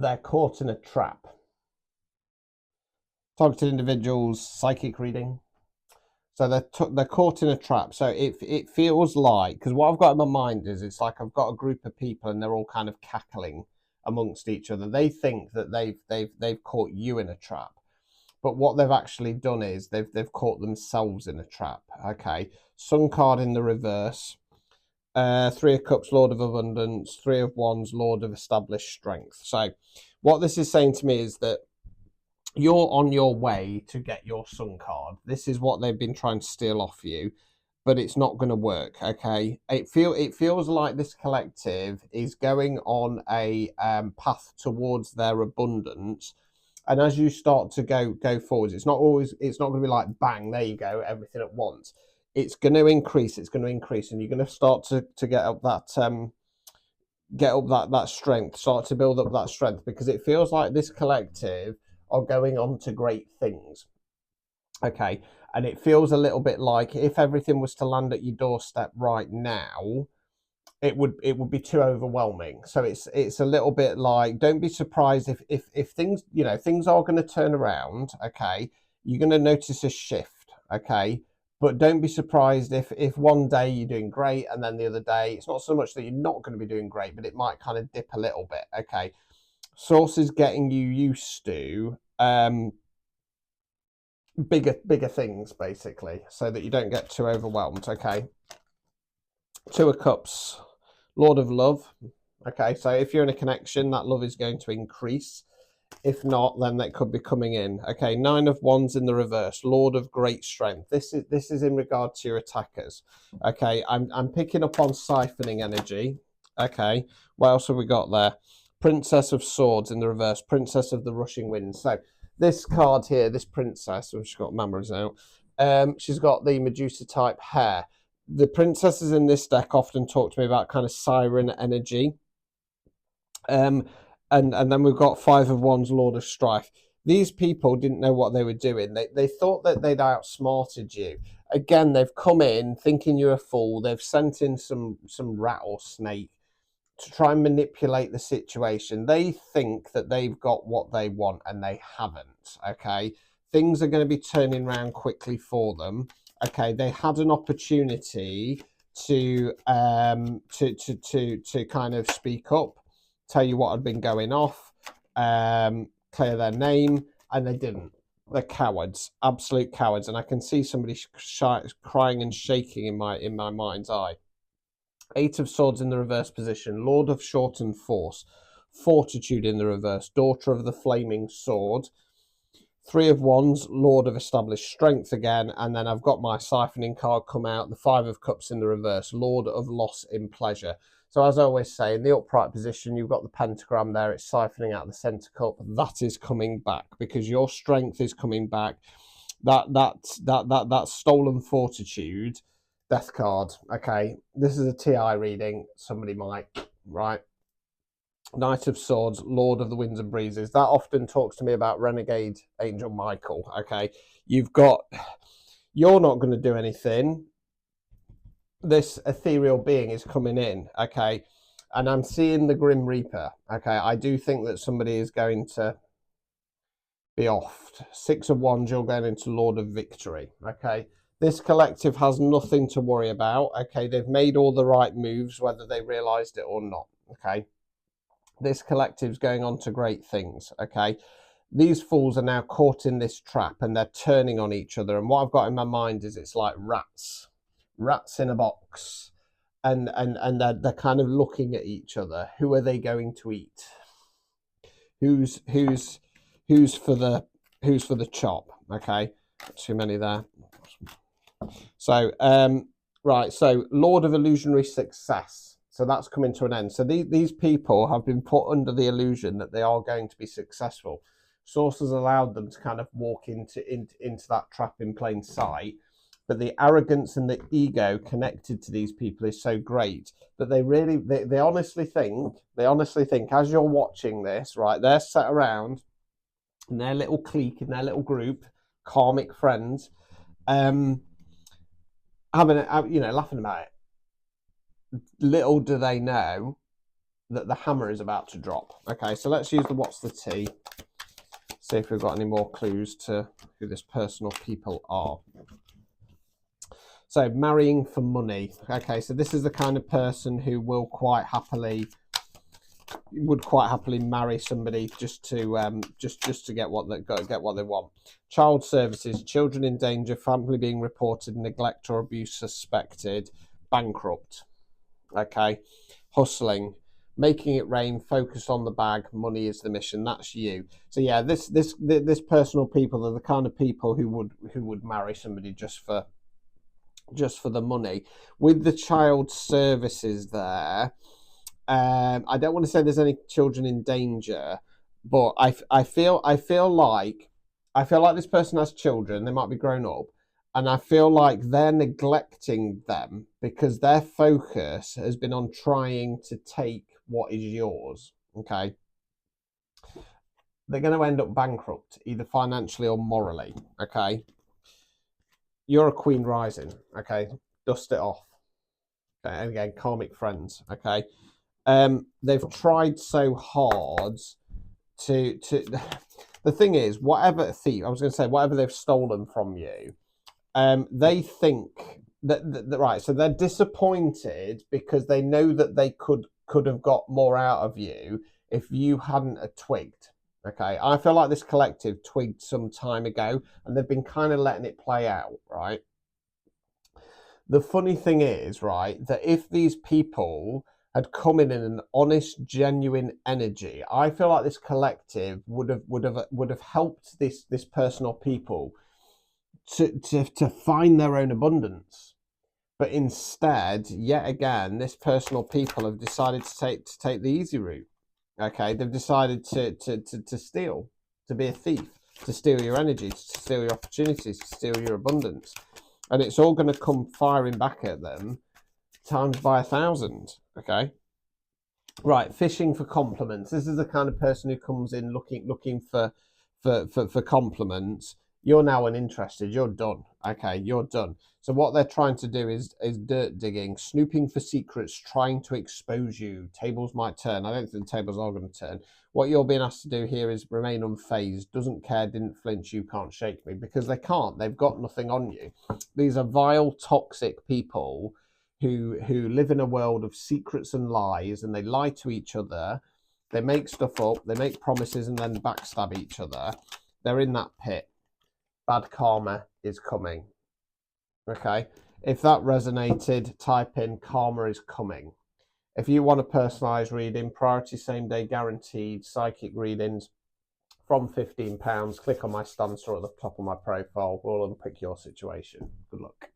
they're caught in a trap. Targeted individuals, psychic reading. So they're caught in a trap. So it feels like, because what I've got in my mind is it's like I've got a group of people and they're all kind of cackling amongst each other. They think that they've caught you in a trap, but what they've actually done is they've caught themselves in a trap. Okay, Sun card in the reverse. Three of Cups, Lord of Abundance. Three of Wands, Lord of Established Strength. So what this is saying to me is that you're on your way to get your Sun card. This is what they've been trying to steal off you, but it's not going to work. Okay, it feels like this collective is going on a path towards their abundance, and as you start to go forwards, it's not going to be like bang, there you go, everything at once. It's going to increase. It's going to increase, and you're going to start to get up that strength, start to build up that strength, because it feels like this collective are going on to great things. Okay, and it feels a little bit like if everything was to land at your doorstep right now, it would be too overwhelming. So it's a little bit like, don't be surprised if things, things are going to turn around. Okay, you're going to notice a shift. Okay, but don't be surprised if one day you're doing great and then the other day it's not so much that you're not going to be doing great, but it might kind of dip a little bit. Okay, source is getting you used to bigger things, basically, so that you don't get too overwhelmed. Okay, Two of Cups, Lord of Love. Okay, so if you're in a connection, that love is going to increase. If not, then that could be coming in. Okay, Nine of Wands in the reverse, Lord of Great Strength. This is in regard to your attackers. Okay, I'm picking up on siphoning energy. Okay, what else have we got there? Princess of Swords in the reverse, Princess of the Rushing Wind. So this card here, this princess, she's got Mamras out. She's got the Medusa type hair. The princesses in this deck often talk to me about kind of siren energy. And then we've got Five of Wands, Lord of Strife. These people didn't know what they were doing. They thought that they'd outsmarted you. Again, they've come in thinking you're a fool. They've sent in some rattlesnake to try and manipulate the situation. They think that they've got what they want and they haven't. Okay, things are going to be turning around quickly for them. Okay, they had an opportunity to kind of speak up, tell you what had been going off, clear their name, and they didn't. They're cowards, absolute cowards, and I can see somebody crying and shaking in my mind's eye. Eight of Swords in the reverse position, Lord of Shortened Force, Fortitude in the reverse, Daughter of the Flaming Sword, Three of Wands, Lord of Established Strength again, and then I've got my siphoning card come out, the Five of Cups in the reverse, Lord of Loss in Pleasure. So as I always say, in the upright position, you've got the pentagram there, it's siphoning out the centre cup. That is coming back because your strength is coming back. That stolen fortitude, death card. Okay, this is a TI reading. Somebody might, right? Knight of Swords, Lord of the Winds and Breezes. That often talks to me about Renegade Angel Michael. Okay, you're not going to do anything. This ethereal being is coming in. Okay, and I'm seeing the Grim Reaper. Okay, I do think that somebody is going to be offed. Six of Wands, you're going into Lord of Victory. Okay, this collective has nothing to worry about. Okay, they've made all the right moves, whether they realised it or not. Okay. This collective's going on to great things. Okay, these fools are now caught in this trap and they're turning on each other, and what I've got in my mind is it's like rats in a box, and they're kind of looking at each other. Who are they going to eat? Who's for the chop? Okay, too many there. So right, so Lord of Illusionary Success. So that's coming to an end. So these people have been put under the illusion that they are going to be successful. Source has allowed them to kind of walk into that trap in plain sight. But the arrogance and the ego connected to these people is so great that they honestly think, as you're watching this, right, they're sat around in their little clique, in their little group, karmic friends, having laughing about it. Little do they know that the hammer is about to drop. Okay, so let's use the what's the tea. See if we've got any more clues to who this personal people are. So marrying for money. Okay, so this is the kind of person who would quite happily marry somebody just to get what they want. Child services, children in danger, family being reported, neglect or abuse suspected, bankrupt. Okay, hustling, making it rain, focus on the bag, money is the mission. That's you. So yeah, this personal people are the kind of people who would marry somebody just for the money. With the child services there, I don't want to say there's any children in danger, but I feel like this person has children. They might be grown up, and I feel like they're neglecting them because their focus has been on trying to take what is yours. Okay, they're going to end up bankrupt, either financially or morally. Okay, you're a queen rising. Okay, dust it off. Okay, and again, karmic friends. Okay. They've tried so hard to the thing is, whatever they've stolen from you, they think that right, so they're disappointed because they know that they could have got more out of you if you hadn't twigged. Okay, I feel like this collective twigged some time ago and they've been kind of letting it play out, right? The funny thing is, right, that if these people had come in an honest, genuine energy, I feel like this collective would have helped this personal people to find their own abundance. But instead, yet again, this personal people have decided to take the easy route. Okay, they've decided to steal, to be a thief, to steal your energy, to steal your opportunities, to steal your abundance. And it's all going to come firing back at them times by 1,000. Okay. Right. Fishing for compliments. This is the kind of person who comes in looking for compliments. You're now uninterested. You're done. Okay. You're done. So what they're trying to do is dirt digging, snooping for secrets, trying to expose you. Tables might turn. I don't think the tables are going to turn. What you're being asked to do here is remain unfazed, doesn't care, didn't flinch, you can't shake me, because they can't. They've got nothing on you. These are vile, toxic people who live in a world of secrets and lies, and they lie to each other. They make stuff up, they make promises and then backstab each other. They're in that pit. Bad karma is coming. Okay? If that resonated, type in karma is coming. If you want a personalised reading, priority same day guaranteed, psychic readings from £15, click on my stand store at the top of my profile. We'll unpick your situation. Good luck.